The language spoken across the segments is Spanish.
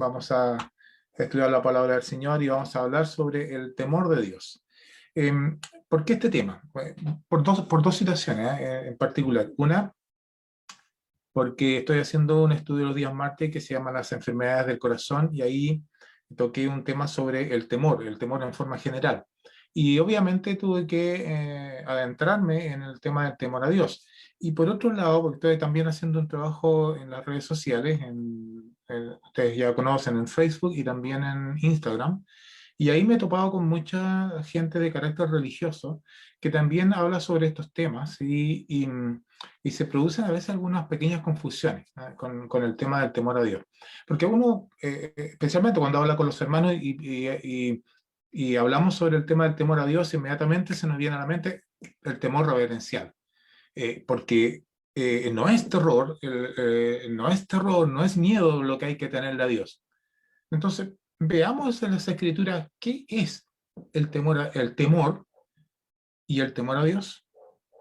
Vamos a estudiar la palabra del Señor y vamos a hablar sobre el temor de Dios. ¿Por qué este tema? Por dos situaciones en particular. Una, porque estoy haciendo un estudio los días martes que se llama Las enfermedades del corazón, y ahí toqué un tema sobre el temor en forma general. Y obviamente tuve que adentrarme en el tema del temor a Dios. Y por otro lado, porque estoy también haciendo un trabajo en las redes sociales, ustedes ya conocen, en Facebook y también en Instagram, y ahí me he topado con mucha gente de carácter religioso que también habla sobre estos temas y se producen a veces algunas pequeñas confusiones, ¿ah? Con el tema del temor a Dios. Porque uno, especialmente cuando habla con los hermanos y hablamos sobre el tema del temor a Dios, inmediatamente se nos viene a la mente el temor reverencial. Porque no es terror, no es miedo lo que hay que tenerle a Dios. Entonces, veamos en las Escrituras qué es el temor y el temor a Dios.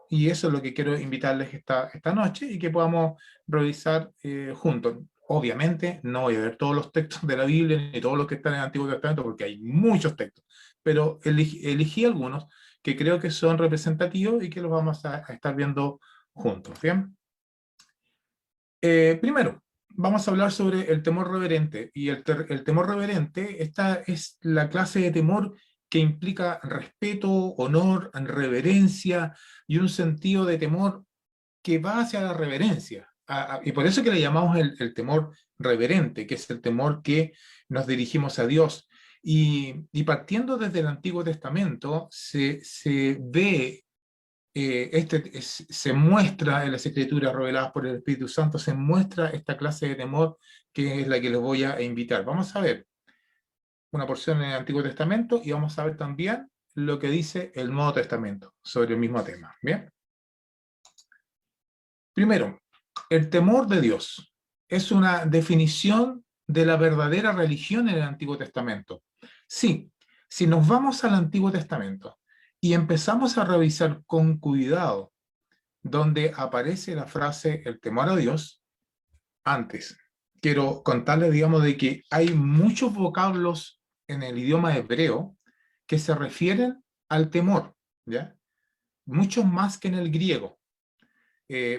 Y eso es lo que quiero invitarles esta noche y que podamos revisar juntos. Obviamente, no voy a ver todos los textos de la Biblia ni todos los que están en el Antiguo Testamento porque hay muchos textos, pero elegí algunos que creo que son representativos y que los vamos a estar viendo juntos. ¿Bien? Primero, vamos a hablar sobre el temor reverente. Y el temor reverente, esta es la clase de temor que implica respeto, honor, reverencia y un sentido de temor que va hacia la reverencia. Y por eso que le llamamos el temor reverente, que es el temor que nos dirigimos a Dios. Y partiendo desde el Antiguo Testamento, se ve se muestra en las Escrituras reveladas por el Espíritu Santo, se muestra esta clase de temor que es la que les voy a invitar. Vamos a ver una porción en el Antiguo Testamento y vamos a ver también lo que dice el Nuevo Testamento sobre el mismo tema. ¿Bien? Primero, el temor de Dios es una definición de la verdadera religión en el Antiguo Testamento. Sí, si nos vamos al Antiguo Testamento y empezamos a revisar con cuidado donde aparece la frase el temor a Dios, antes quiero contarles, digamos, de que hay muchos vocablos en el idioma hebreo que se refieren al temor, ¿ya? Muchos más que en el griego.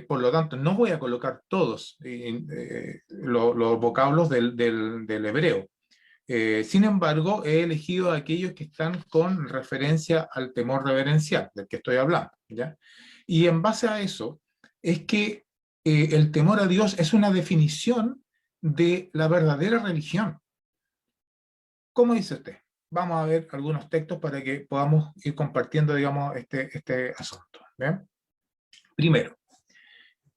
Por lo tanto, no voy a colocar todos los vocablos del hebreo. Sin embargo, he elegido aquellos que están con referencia al temor reverencial, del que estoy hablando, ¿ya? Y en base a eso, es que el temor a Dios es una definición de la verdadera religión. ¿Cómo dice usted? Vamos a ver algunos textos para que podamos ir compartiendo, digamos, este asunto. ¿Bien? Primero,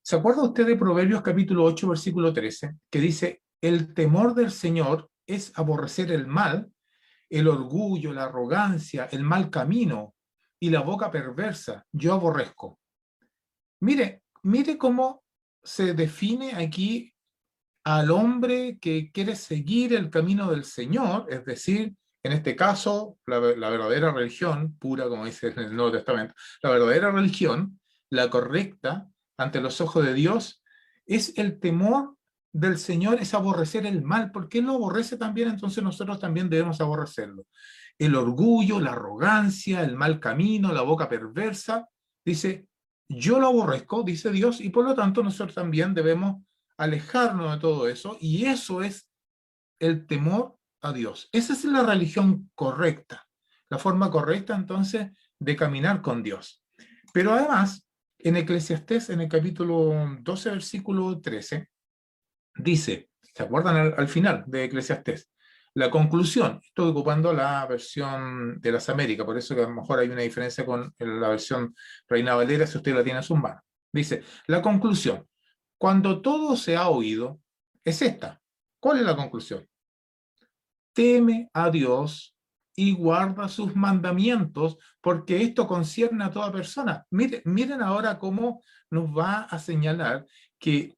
¿se acuerda usted de Proverbios capítulo 8, versículo 13, que dice, el temor del Señor es aborrecer el mal, el orgullo, la arrogancia, el mal camino y la boca perversa, yo aborrezco? Mire cómo se define aquí al hombre que quiere seguir el camino del Señor, es decir, en este caso, la verdadera religión, pura como dice en el Nuevo Testamento, la verdadera religión, la correcta ante los ojos de Dios, es el temor del Señor, es aborrecer el mal, porque Él lo aborrece también, entonces nosotros también debemos aborrecerlo. El orgullo, la arrogancia, el mal camino, la boca perversa, dice, yo lo aborrezco, dice Dios, y por lo tanto nosotros también debemos alejarnos de todo eso, y eso es el temor a Dios. Esa es la religión correcta, la forma correcta entonces de caminar con Dios. Pero además, en Eclesiastés, en el capítulo 12, versículo 13, dice, ¿se acuerdan al final de Eclesiastés? La conclusión, estoy ocupando la versión de las Américas, por eso que a lo mejor hay una diferencia con la versión Reina Valera si usted la tiene en sus manos. Dice, la conclusión, cuando todo se ha oído, es esta. ¿Cuál es la conclusión? Teme a Dios y guarda sus mandamientos, porque esto concierne a toda persona. Miren ahora cómo nos va a señalar que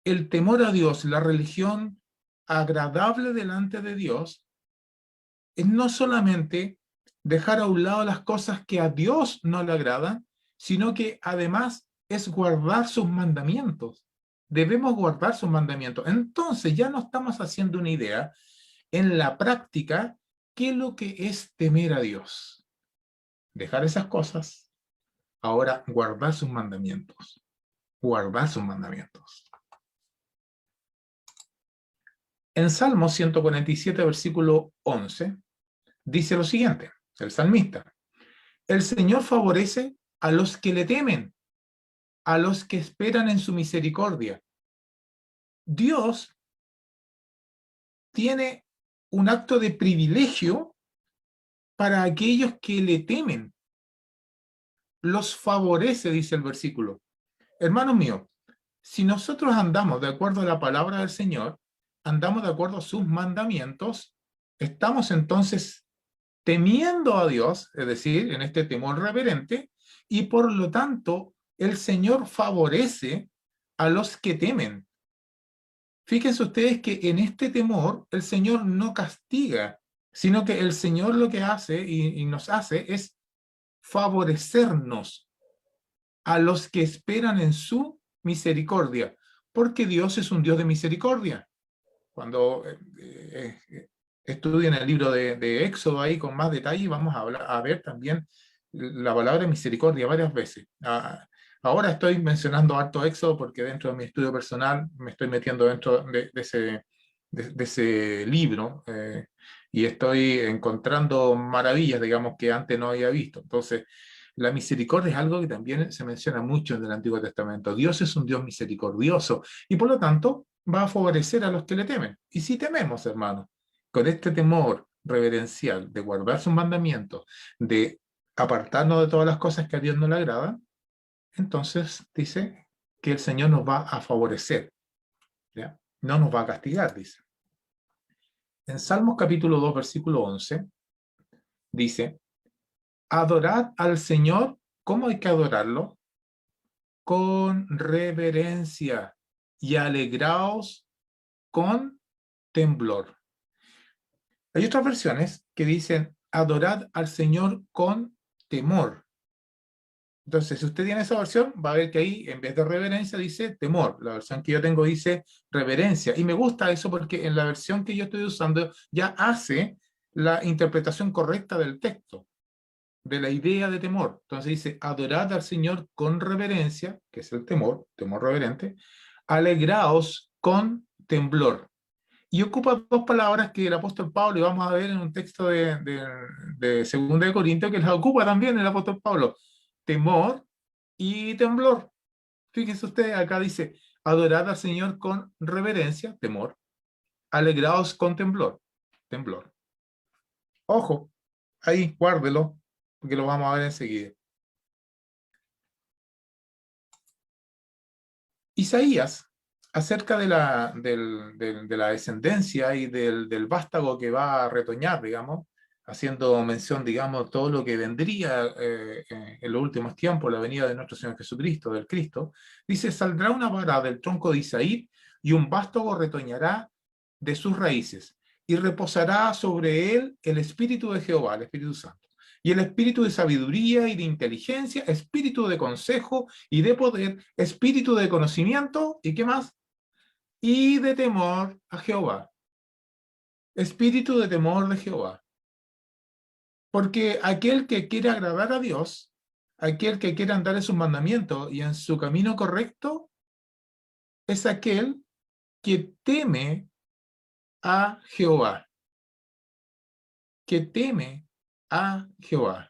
el temor a Dios, la religión agradable delante de Dios, es no solamente dejar a un lado las cosas que a Dios no le agradan, sino que además es guardar sus mandamientos. debemos guardar sus mandamientos. Entonces ya no estamos haciendo una idea en la práctica qué es lo que es temer a Dios. Dejar esas cosas, ahora guardar sus mandamientos. Guardar sus mandamientos. En Salmo 147, versículo 11, dice lo siguiente, el salmista: el Señor favorece a los que le temen, a los que esperan en su misericordia. Dios tiene un acto de privilegio para aquellos que le temen. Los favorece, dice el versículo. Hermanos míos, si nosotros andamos de acuerdo a la palabra del Señor, andamos de acuerdo a sus mandamientos, estamos entonces temiendo a Dios, es decir, en este temor reverente, y por lo tanto el Señor favorece a los que temen. Fíjense ustedes que en este temor el Señor no castiga, sino que el Señor lo que hace y nos hace es favorecernos a los que esperan en su misericordia, porque Dios es un Dios de misericordia. Cuando estudien el libro de Éxodo ahí con más detalle, vamos a ver también la palabra misericordia varias veces. Ahora estoy mencionando harto Éxodo porque dentro de mi estudio personal me estoy metiendo dentro de ese libro y estoy encontrando maravillas, digamos, que antes no había visto. Entonces, la misericordia es algo que también se menciona mucho en el Antiguo Testamento. Dios es un Dios misericordioso y por lo tanto va a favorecer a los que le temen. Y si tememos, hermanos, con este temor reverencial de guardar sus mandamientos, de apartarnos de todas las cosas que a Dios no le agradan, entonces dice que el Señor nos va a favorecer, ¿ya? No nos va a castigar, dice. En Salmos capítulo 2, versículo 11, dice: adorad al Señor. ¿Cómo hay que adorarlo? Con reverencia y alegraos con temblor. Hay otras versiones que dicen adorad al Señor con temor. Entonces, si usted tiene esa versión, va a ver que ahí, en vez de reverencia, dice temor. La versión que yo tengo dice reverencia. Y me gusta eso porque en la versión que yo estoy usando ya hace la interpretación correcta del texto, de la idea de temor. Entonces dice, adorad al Señor con reverencia, que es el temor, temor reverente, alegraos con temblor. Y ocupa dos palabras que el apóstol Pablo, y vamos a ver en un texto de 2 de Corintios, que las ocupa también el apóstol Pablo, temor y temblor. Fíjense ustedes, acá dice, adorad al Señor con reverencia, temor, alegraos con temblor, temblor. Ojo, ahí, guárdelo, porque lo vamos a ver enseguida. Isaías, acerca de la descendencia y del vástago que va a retoñar, digamos, haciendo mención, digamos, todo lo que vendría en los últimos tiempos, la venida de nuestro Señor Jesucristo, del Cristo, dice, saldrá una vara del tronco de Isaí y un vástago retoñará de sus raíces y reposará sobre él el Espíritu de Jehová, el Espíritu Santo. Y el espíritu de sabiduría y de inteligencia, espíritu de consejo y de poder, espíritu de conocimiento, ¿y qué más? Y de temor a Jehová. Espíritu de temor de Jehová. Porque aquel que quiere agradar a Dios, aquel que quiere andar en sus mandamientos y en su camino correcto, es aquel que teme a Jehová. Que teme a Jehová.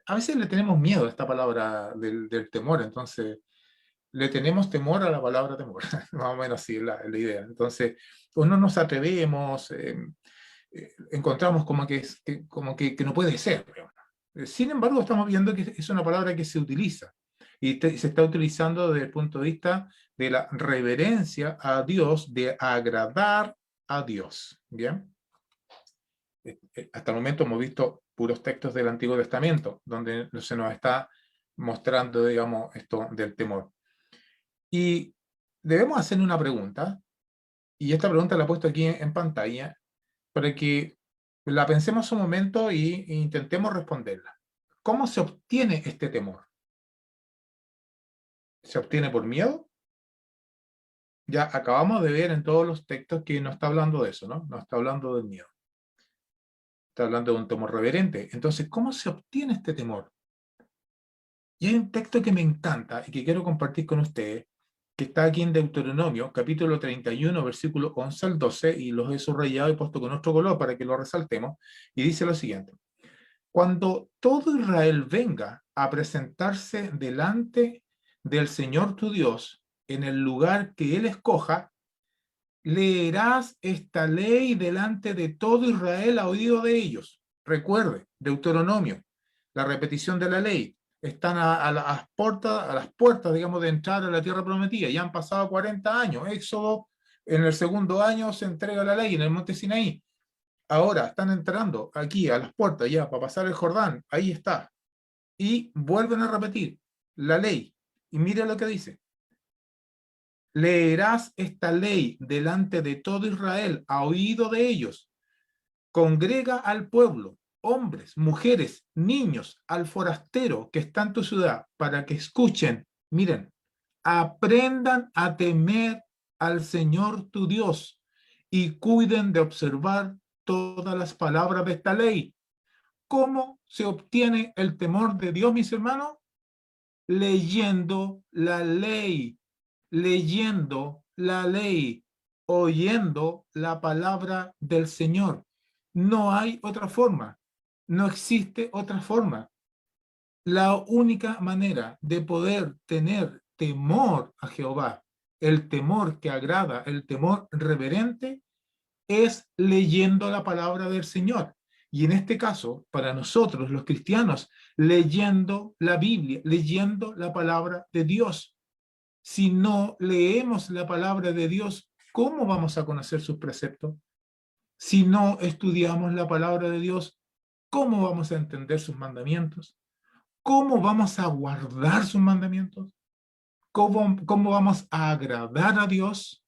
A veces le tenemos miedo a esta palabra del temor, entonces le tenemos temor a la palabra temor, más o menos así es la idea. Entonces, o no nos atrevemos, encontramos que no puede ser. Sin embargo, estamos viendo que es una palabra que se utiliza y se está utilizando desde el punto de vista de la reverencia a Dios, de agradar a Dios. ¿Bien? Hasta el momento hemos visto puros textos del Antiguo Testamento, donde se nos está mostrando, digamos, esto del temor. Y debemos hacer una pregunta, y esta pregunta la he puesto aquí en pantalla, para que la pensemos un momento e intentemos responderla. ¿Cómo se obtiene este temor? ¿Se obtiene por miedo? Ya acabamos de ver en todos los textos que no está hablando de eso, ¿no? No está hablando del miedo. Está hablando de un temor reverente. Entonces, ¿cómo se obtiene este temor? Y hay un texto que me encanta y que quiero compartir con ustedes, que está aquí en Deuteronomio, capítulo 31, versículo 11 al 12, y los he subrayado y puesto con otro color para que lo resaltemos, y dice lo siguiente: cuando todo Israel venga a presentarse delante del Señor tu Dios en el lugar que Él escoja, leerás esta ley delante de todo Israel a oído de ellos. Recuerde, Deuteronomio, la repetición de la ley. Están a las puertas, digamos, de entrar a la tierra prometida. Ya han pasado 40 años. Éxodo, en el segundo año se entrega la ley en el monte Sinaí. Ahora están entrando aquí a las puertas ya para pasar el Jordán. Ahí está. Y vuelven a repetir la ley. Y mira lo que dice: leerás esta ley delante de todo Israel a oído de ellos. Congrega al pueblo, hombres, mujeres, niños, al forastero que está en tu ciudad, para que escuchen, miren, aprendan a temer al Señor tu Dios y cuiden de observar todas las palabras de esta ley. ¿Cómo se obtiene el temor de Dios, mis hermanos? Leyendo la ley, leyendo la ley, oyendo la palabra del Señor. No hay otra forma, no existe otra forma. La única manera de poder tener temor a Jehová, el temor que agrada, el temor reverente, es leyendo la palabra del Señor. Y en este caso, para nosotros los cristianos, leyendo la Biblia, leyendo la palabra de Dios. Si no leemos la palabra de Dios, ¿cómo vamos a conocer sus preceptos? Si no estudiamos la palabra de Dios, ¿cómo vamos a entender sus mandamientos? ¿Cómo vamos a guardar sus mandamientos? ¿Cómo vamos a agradar a Dios?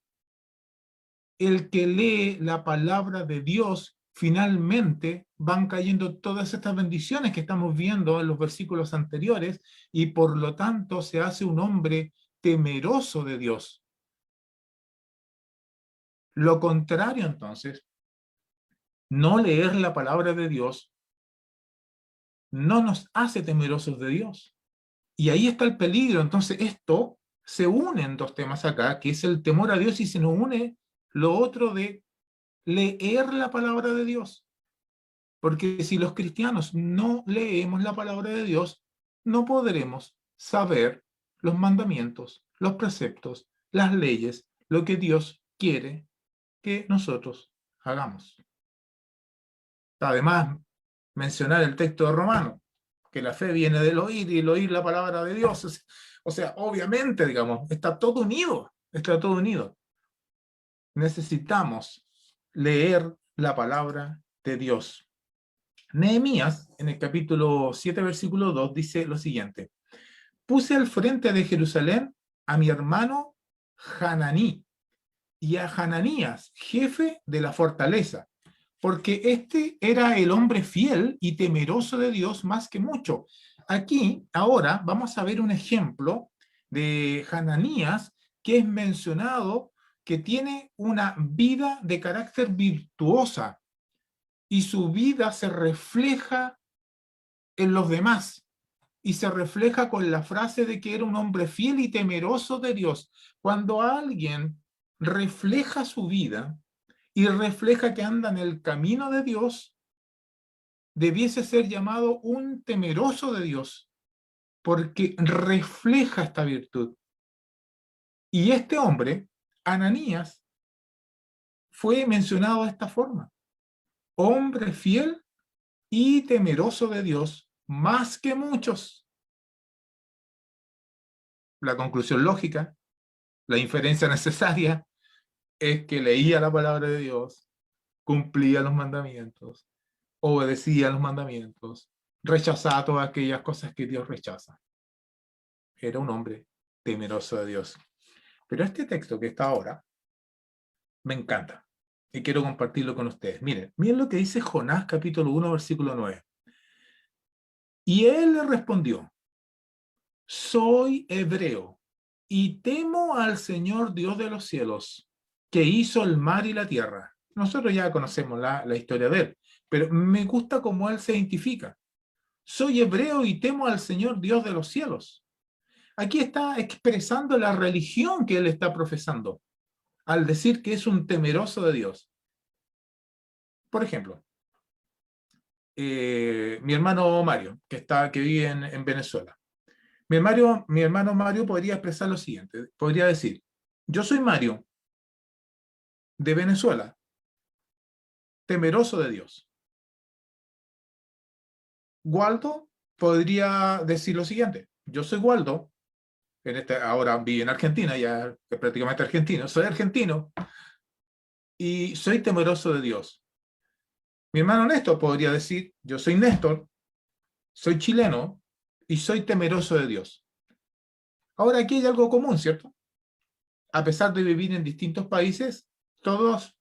El que lee la palabra de Dios, finalmente van cayendo todas estas bendiciones que estamos viendo en los versículos anteriores, y por lo tanto se hace un hombre temeroso de Dios. Lo contrario, entonces, no leer la palabra de Dios no nos hace temerosos de Dios. Y ahí está el peligro. Entonces, esto se une en dos temas acá, que es el temor a Dios, y se nos une lo otro de leer la palabra de Dios. Porque si los cristianos no leemos la palabra de Dios, no podremos saber los mandamientos, los preceptos, las leyes, lo que Dios quiere que nosotros hagamos. Además, mencionar el texto de Romanos, que la fe viene del oír y el oír la palabra de Dios. O sea, obviamente, digamos, está todo unido, está todo unido. Necesitamos leer la palabra de Dios. Nehemías, en el capítulo 7, versículo 2, dice lo siguiente: puse al frente de Jerusalén a mi hermano Hananí y a Hananías, jefe de la fortaleza, porque este era el hombre fiel y temeroso de Dios más que mucho. Aquí, ahora, vamos a ver un ejemplo de Hananías que es mencionado, que tiene una vida de carácter virtuosa y su vida se refleja en los demás y se refleja con la frase de que era un hombre fiel y temeroso de Dios. Cuando alguien refleja su vida y refleja que anda en el camino de Dios, debiese ser llamado un temeroso de Dios, porque refleja esta virtud. Y este hombre, Ananías, fue mencionado de esta forma: hombre fiel y temeroso de Dios, más que muchos. La conclusión lógica, la inferencia necesaria, es que leía la palabra de Dios, cumplía los mandamientos, obedecía los mandamientos, rechazaba todas aquellas cosas que Dios rechaza. Era un hombre temeroso de Dios. Pero este texto que está ahora me encanta y quiero compartirlo con ustedes. Miren lo que dice Jonás capítulo 1, versículo 9. Y él le respondió: soy hebreo y temo al Señor Dios de los cielos, que hizo el mar y la tierra. Nosotros ya conocemos la historia de él, pero me gusta cómo él se identifica. Soy hebreo y temo al Señor Dios de los cielos. Aquí está expresando la religión que él está profesando, al decir que es un temeroso de Dios. Por ejemplo, mi hermano Mario, que vive en Venezuela. Mi hermano Mario podría expresar lo siguiente, podría decir, yo soy Mario, de Venezuela, temeroso de Dios. Waldo podría decir lo siguiente, yo soy Waldo, ahora vive en Argentina, ya es prácticamente argentino, soy argentino y soy temeroso de Dios. Mi hermano Néstor podría decir, yo soy Néstor, soy chileno y soy temeroso de Dios. Ahora aquí hay algo común, ¿cierto? A pesar de vivir en distintos países, todos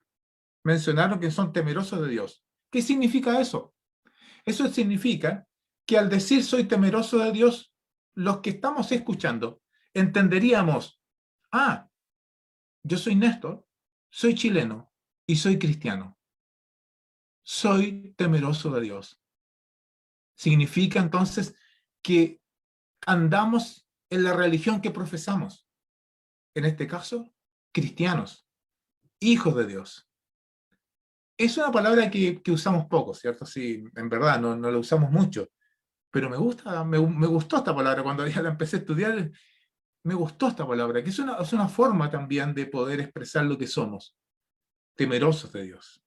mencionaron que son temerosos de Dios. ¿Qué significa eso? Eso significa que al decir soy temeroso de Dios, los que estamos escuchando entenderíamos, ah, yo soy Néstor, soy chileno y soy cristiano. Soy temeroso de Dios. Significa entonces que andamos en la religión que profesamos. En este caso, cristianos, hijos de Dios. Es una palabra que usamos poco, ¿cierto? Sí, en verdad, no la usamos mucho, pero me gustó esta palabra cuando ya la empecé a estudiar, me gustó esta palabra, que es una forma también de poder expresar lo que somos, temerosos de Dios.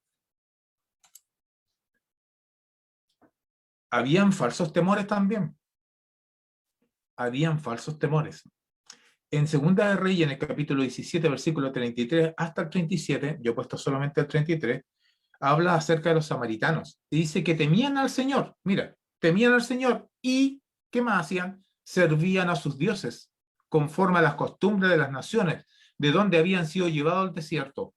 Habían falsos temores también, habían falsos temores. En Segunda de Reyes, en el capítulo 17, versículo 33 hasta el 37, yo he puesto solamente el 33, habla acerca de los samaritanos. Y dice que temían al Señor. Mira, temían al Señor y, ¿qué más hacían? Servían a sus dioses, conforme a las costumbres de las naciones, de donde habían sido llevados al desierto.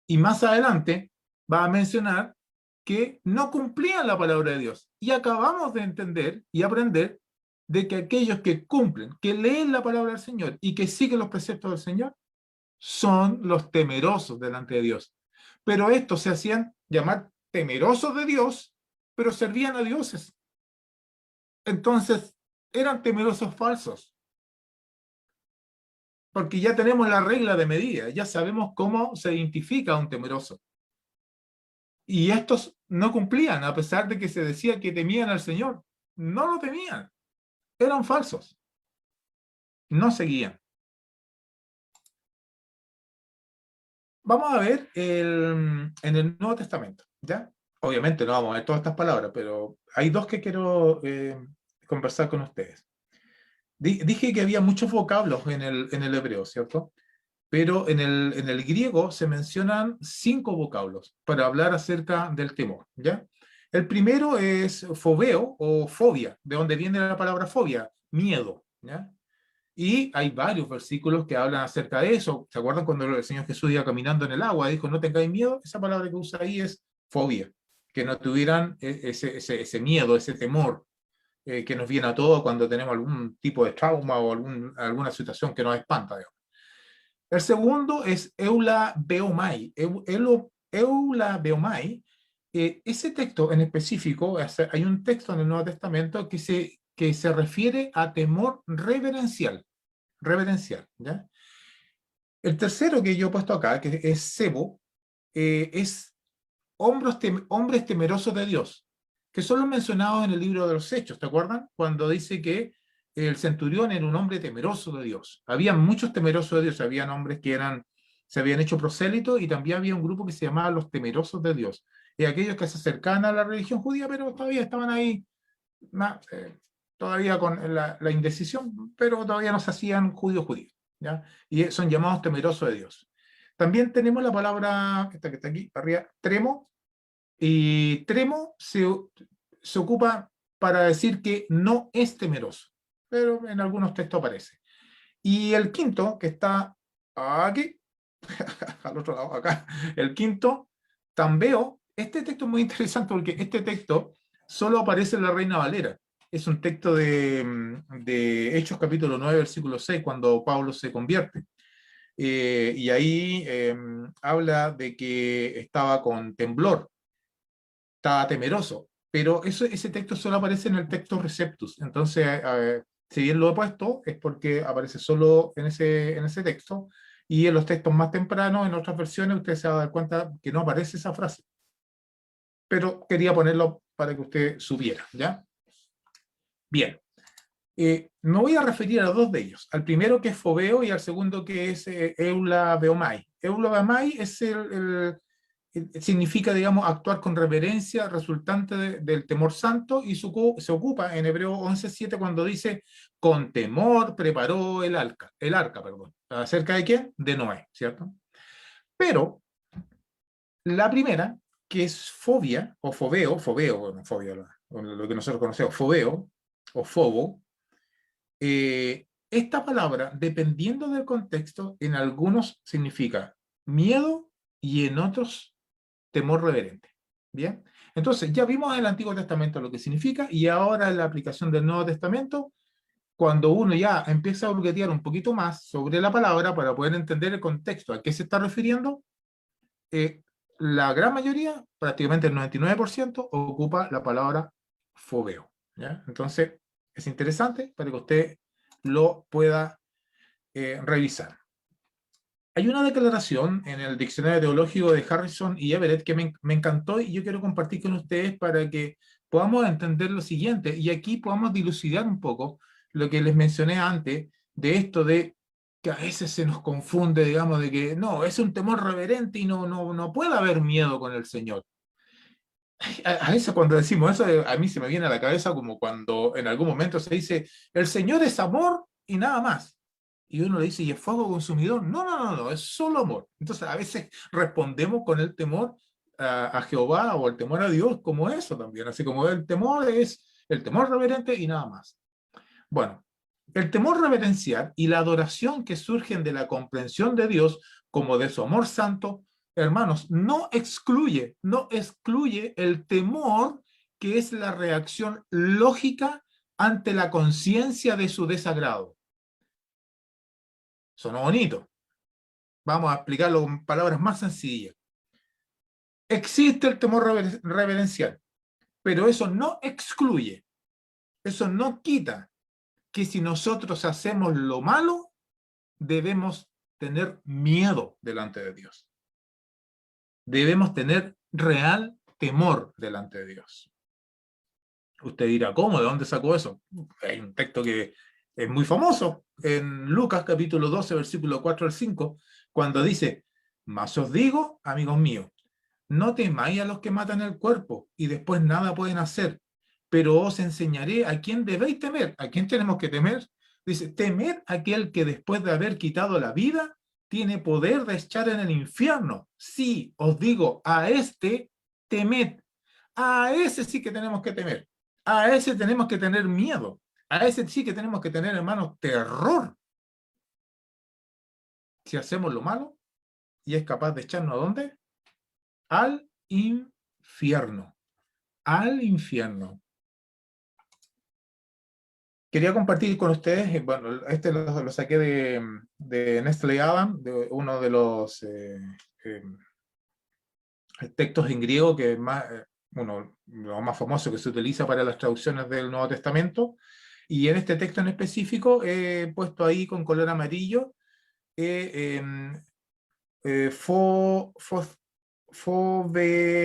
Y más adelante va a mencionar que no cumplían la palabra de Dios. Y acabamos de entender y aprender de que aquellos que cumplen, que leen la palabra del Señor y que siguen los preceptos del Señor, son los temerosos delante de Dios. Pero estos se hacían llamar temerosos de Dios, pero servían a dioses. Entonces, eran temerosos falsos, porque ya tenemos la regla de medida, ya sabemos cómo se identifica a un temeroso. Y estos no cumplían, a pesar de que se decía que temían al Señor. No lo temían, eran falsos, no seguían. Vamos a ver en el Nuevo Testamento, ¿ya? Obviamente no vamos a ver todas estas palabras, pero hay dos que quiero conversar con ustedes. Dije que había muchos vocablos en el hebreo, ¿cierto? Pero en el griego se mencionan 5 vocablos para hablar acerca del temor, ¿ya? El primero es fobeo o fobia, de donde viene la palabra fobia, miedo, ¿ya? Y hay varios versículos que hablan acerca de eso. ¿Se acuerdan cuando el Señor Jesús iba caminando en el agua y dijo, no tengáis miedo? Esa palabra que usa ahí es fobia, que no tuvieran ese miedo, ese temor que nos viene a todos cuando tenemos algún tipo de trauma o alguna situación que nos espanta, digamos. El segundo es eulabeomai. Eulabeomai, ese texto en específico, hay un texto en el Nuevo Testamento que se refiere a temor reverencial. Reverencial, ¿ya? El tercero que yo he puesto acá, que es sebo, es hombres temerosos de Dios, que son los mencionados en el libro de los Hechos, ¿te acuerdan? Cuando dice que el centurión era un hombre temeroso de Dios. Había muchos temerosos de Dios, habían hombres que se habían hecho prosélitos y también había un grupo que se llamaba los temerosos de Dios. Y aquellos que se acercaban a la religión judía, pero todavía estaban ahí, todavía con la indecisión, pero todavía no se hacían judíos. ¿Ya? Y son llamados temerosos de Dios. También tenemos la palabra que está aquí, arriba, tremo, y tremo se ocupa para decir que no es temeroso, pero en algunos textos aparece. Y el quinto, que está aquí, al otro lado, acá, el quinto, tambeo, este texto es muy interesante porque este texto solo aparece en la Reina Valera. es un texto de Hechos capítulo 9, versículo 6, cuando Pablo se convierte. Y ahí habla de que estaba con temblor, estaba temeroso, pero ese texto solo aparece en el texto Receptus. Entonces, si bien lo he puesto, es porque aparece solo en ese texto, y en los textos más tempranos, en otras versiones, usted se va a dar cuenta que no aparece esa frase. Pero quería ponerlo para que usted supiera, ¿ya? Bien. Me voy a referir a dos de ellos, al primero que es fobeo y al segundo que es eulabeomai. Eulabeomai es significa, digamos, actuar con reverencia resultante del temor santo, y se ocupa en Hebreo 11:7 cuando dice, con temor preparó el arca, perdón. ¿Acerca de quién? De Noé, ¿cierto? Pero la primera, que es fobia, o fobeo, bueno, fobia, lo que nosotros conocemos, fobeo, o fobo. Esta palabra, dependiendo del contexto, en algunos significa miedo y en otros temor reverente. ¿Bien? Entonces, ya vimos en el Antiguo Testamento lo que significa, y ahora en la aplicación del Nuevo Testamento, cuando uno ya empieza a burguetear un poquito más sobre la palabra para poder entender el contexto a qué se está refiriendo, eh, la gran mayoría, prácticamente el 99%, ocupa la palabra fobeo. ¿Ya? Entonces, es interesante para que usted lo pueda revisar. Hay una declaración en el diccionario teológico de Harrison y Everett que me encantó, y yo quiero compartir con ustedes para que podamos entender lo siguiente, y aquí podamos dilucidar un poco lo que les mencioné antes, de esto de que a veces se nos confunde, digamos, de que no, es un temor reverente y no puede haber miedo con el Señor. A veces cuando decimos eso, a mí se me viene a la cabeza como cuando en algún momento se dice, el Señor es amor y nada más. Y uno le dice, ¿y es fuego consumidor? No, es solo amor. Entonces a veces respondemos con el temor a Jehová o el temor a Dios como eso también. Así como el temor es el temor reverente y nada más. Bueno, el temor reverencial y la adoración que surgen de la comprensión de Dios como de su amor santo, hermanos, no excluye el temor, que es la reacción lógica ante la conciencia de su desagrado. Sonó bonito. Vamos a explicarlo con palabras más sencillas. Existe el temor reverencial, pero eso no excluye, eso no quita que si nosotros hacemos lo malo, debemos tener miedo delante de Dios. Debemos tener real temor delante de Dios. Usted dirá, ¿cómo? ¿De dónde sacó eso? Hay un texto que es muy famoso en Lucas capítulo 12, versículo 4 al 5, cuando dice, mas os digo, amigos míos, no temáis a los que matan el cuerpo y después nada pueden hacer, pero os enseñaré a quién debéis temer. ¿A quién tenemos que temer? Dice, temed a aquel que después de haber quitado la vida, tiene poder de echar en el infierno. Sí, os digo, a este temed. A ese sí que tenemos que temer. A ese tenemos que tener miedo. A ese sí que tenemos que tener, hermanos, terror. Si hacemos lo malo y es capaz de echarnos ¿a dónde? Al infierno. Al infierno. Quería compartir con ustedes, bueno, este lo saqué de Nestle Adam, de uno de los eh, textos en griego que es más, uno, lo más famoso que se utiliza para las traducciones del Nuevo Testamento. Y en este texto en específico he puesto ahí con color amarillo fobecete.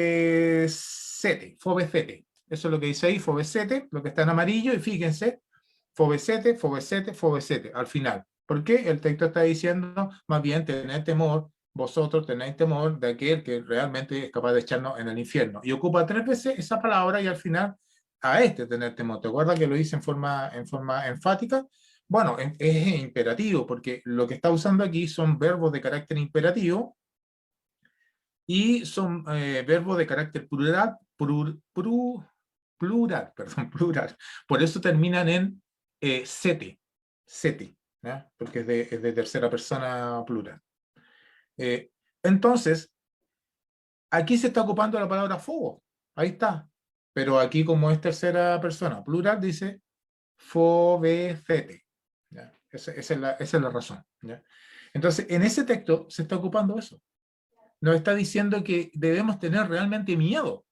Eso es lo que dice ahí, fobecete, lo que está en amarillo, y fíjense, fobecete, al final. ¿Por qué? El texto está diciendo, más bien, tened temor, vosotros tenéis temor de aquel que realmente es capaz de echarnos en el infierno. Y ocupa 3 veces esa palabra, y al final, a este tener temor. ¿Te acuerdas que lo dice en forma enfática? Bueno, es imperativo, porque lo que está usando aquí son verbos de carácter imperativo, y son verbos de carácter plural, perdón, plural. Por eso terminan en sete, ¿ya? Porque es de tercera persona plural. Entonces, aquí se está ocupando la palabra fobo. Ahí está. pero aquí como es tercera persona plural, dice fobecete. ¿Ya? Esa es la razón. ¿Ya? Entonces, en ese texto se está ocupando eso. Nos está diciendo que debemos tener realmente miedo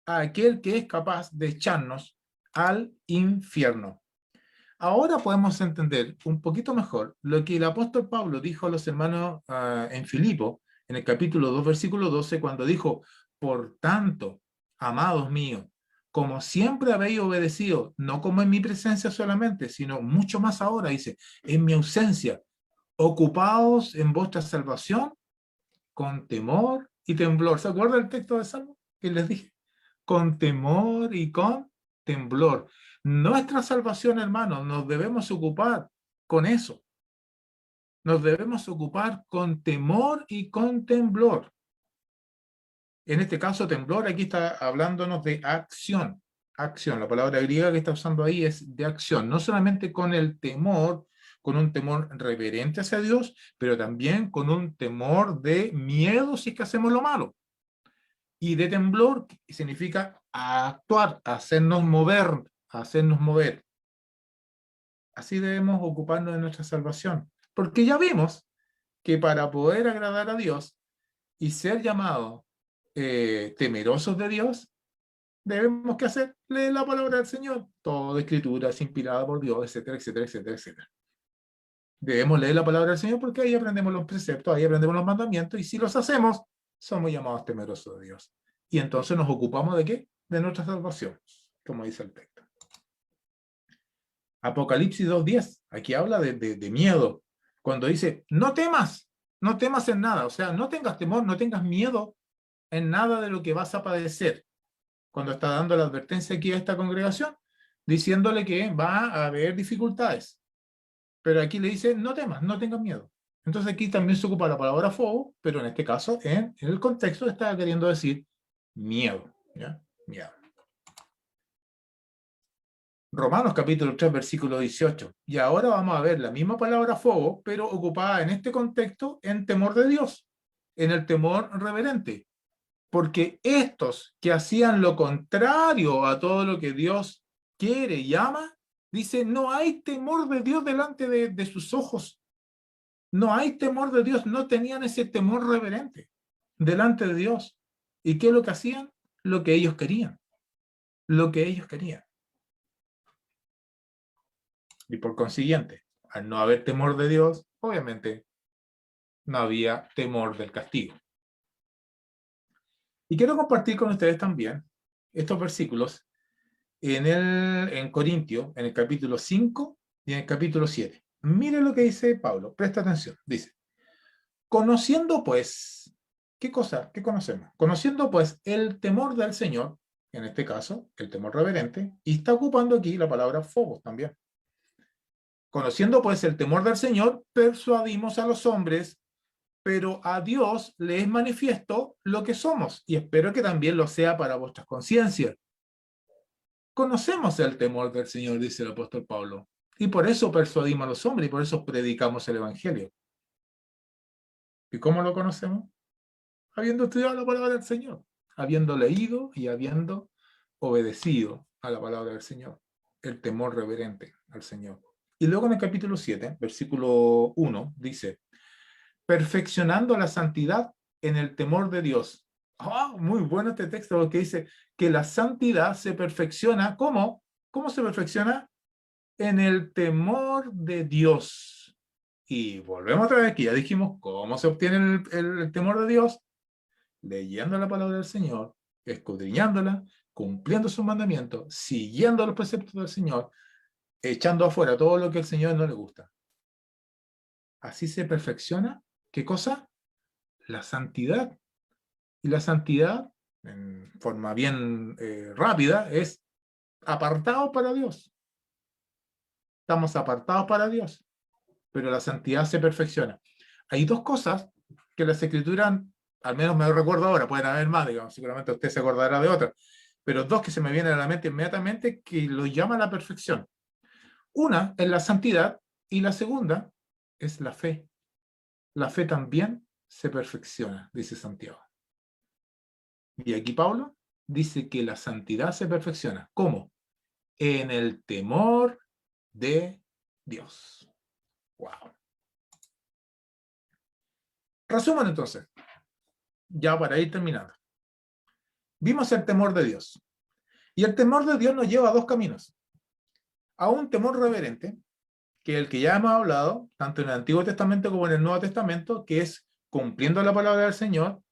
a aquel que es capaz de echarnos al infierno. Ahora podemos entender un poquito mejor lo que el apóstol Pablo dijo a los hermanos en Filipo, en el capítulo 2, versículo 12, cuando dijo, por tanto, amados míos, como siempre habéis obedecido, no como en mi presencia solamente, sino mucho más ahora, dice, en mi ausencia, ocupaos en vuestra salvación con temor y temblor. ¿Se acuerdan del texto de Salmo que les dije? Con temor y con temblor. Nuestra salvación, hermanos, nos debemos ocupar con eso. Nos debemos ocupar con temor y con temblor. En este caso, temblor, aquí está hablándonos de acción. Acción, la palabra griega que está usando ahí es de acción. No solamente con el temor, con un temor reverente hacia Dios, pero también con un temor de miedo si es que hacemos lo malo. Y de temblor significa actuar, hacernos mover, hacernos mover. Así debemos ocuparnos de nuestra salvación. Porque ya vimos que para poder agradar a Dios y ser llamados temerosos de Dios, debemos que hacer leer la palabra del Señor. Toda escritura es inspirada por Dios, etcétera, etcétera, etcétera, etcétera. Debemos leer la palabra del Señor porque ahí aprendemos los preceptos, ahí aprendemos los mandamientos y si los hacemos, somos llamados temerosos de Dios. Y entonces nos ocupamos de ¿qué? De nuestra salvación, como dice el texto. Apocalipsis 2:10, aquí habla de miedo. Cuando dice, no temas en nada. O sea, no tengas temor, no tengas miedo en nada de lo que vas a padecer. Cuando está dando la advertencia aquí a esta congregación, diciéndole que va a haber dificultades. Pero aquí le dice, no temas, no tengas miedo. Entonces aquí también se ocupa la palabra fuego, pero en este caso, en el contexto, está queriendo decir miedo. ¿Ya? Miedo. Romanos capítulo 3, versículo 18. Y ahora vamos a ver la misma palabra fuego, pero ocupada en este contexto en temor de Dios, en el temor reverente. Porque estos que hacían lo contrario a todo lo que Dios quiere y ama, dice, no hay temor de Dios delante de sus ojos. No hay temor de Dios, no tenían ese temor reverente delante de Dios. ¿Y qué es lo que hacían? Lo que ellos querían. Lo que ellos querían. Y por consiguiente, al no haber temor de Dios, obviamente no había temor del castigo. Y quiero compartir con ustedes también estos versículos en Corintio, en el capítulo 5 y en el capítulo 7. Miren lo que dice Pablo, presta atención. Dice, conociendo pues, ¿qué cosa? ¿Qué conocemos? Conociendo pues el temor del Señor, en este caso, el temor reverente, y está ocupando aquí la palabra phobos también. Conociendo pues el temor del Señor, persuadimos a los hombres, pero a Dios le es manifiesto lo que somos, y espero que también lo sea para vuestras conciencias. Conocemos el temor del Señor, dice el apóstol Pablo, y por eso persuadimos a los hombres, y por eso predicamos el Evangelio. ¿Y cómo lo conocemos? Habiendo estudiado la palabra del Señor, habiendo leído y habiendo obedecido a la palabra del Señor, el temor reverente al Señor. Y luego en el capítulo 7, versículo 1, dice, perfeccionando la santidad en el temor de Dios. Oh, muy bueno este texto porque dice que la santidad se perfecciona. ¿Cómo? ¿Cómo se perfecciona? En el temor de Dios. Y volvemos otra vez, que ya dijimos cómo se obtiene el temor de Dios, leyendo la palabra del Señor, escudriñándola, cumpliendo sus mandamientos, siguiendo los preceptos del Señor, echando afuera todo lo que al Señor no le gusta. Así se perfecciona, ¿qué cosa? La santidad. Y la santidad, en forma bien rápida, es apartado para Dios. Estamos apartados para Dios, pero la santidad se perfecciona. Hay dos cosas que las escrituras, al menos me recuerdo ahora, pueden haber más, digamos, seguramente usted se acordará de otras, pero dos que se me vienen a la mente inmediatamente que lo llaman a la perfección. Una es la santidad y la segunda es la fe. La fe también se perfecciona, dice Santiago. Y aquí Pablo dice que la santidad se perfecciona. ¿Cómo? En el temor de Dios. Wow. Resumen entonces, ya para ir terminando. Vimos el temor de Dios. Y el temor de Dios nos lleva a dos caminos. A un temor reverente, que es el que ya hemos hablado, tanto en el Antiguo Testamento como en el Nuevo Testamento, que es cumpliendo la palabra del Señor,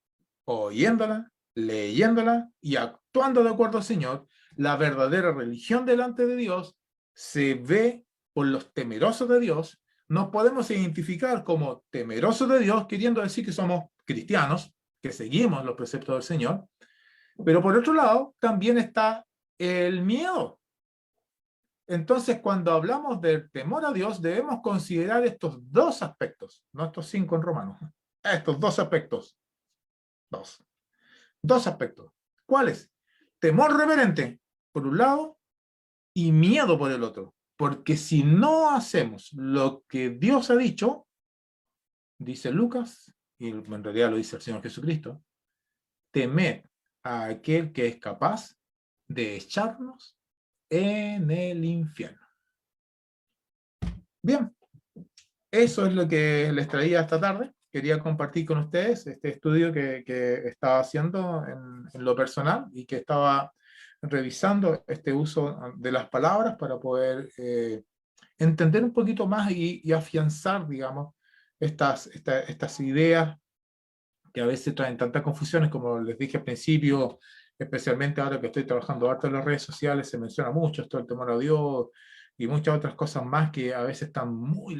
oyéndola, leyéndola y actuando de acuerdo al Señor. La verdadera religión delante de Dios se ve por los temerosos de Dios. Nos podemos identificar como temerosos de Dios, queriendo decir que somos cristianos, que seguimos los preceptos del Señor. Pero por otro lado, también está el miedo. Entonces, cuando hablamos del temor a Dios, debemos considerar estos dos aspectos, no estos 5 en Romanos, estos dos aspectos. Dos aspectos. ¿Cuáles? Temor reverente, por un lado, y miedo por el otro. Porque si no hacemos lo que Dios ha dicho, dice Lucas, y en realidad lo dice el Señor Jesucristo, temed a aquel que es capaz de echarnos en el infierno. Bien, eso es lo que les traía esta tarde. Quería compartir con ustedes este estudio que estaba haciendo en lo personal y que estaba revisando este uso de las palabras para poder entender un poquito más y afianzar, digamos, estas ideas que a veces traen tantas confusiones, como les dije al principio, especialmente ahora que estoy trabajando harto en las redes sociales, se menciona mucho esto del temor a Dios y muchas otras cosas más que a veces están muy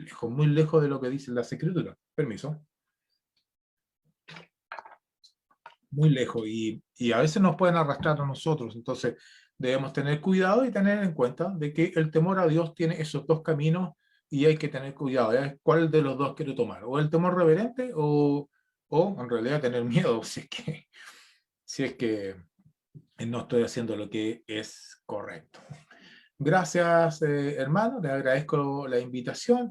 lejos de lo que dicen las escrituras. Permiso. Muy lejos y a veces nos pueden arrastrar a nosotros. Entonces debemos tener cuidado y tener en cuenta de que el temor a Dios tiene esos dos caminos y hay que tener cuidado. ¿Cuál de los dos quiero tomar? ¿O el temor reverente o en realidad tener miedo si es que no estoy haciendo lo que es correcto? Gracias, hermano, le agradezco la invitación.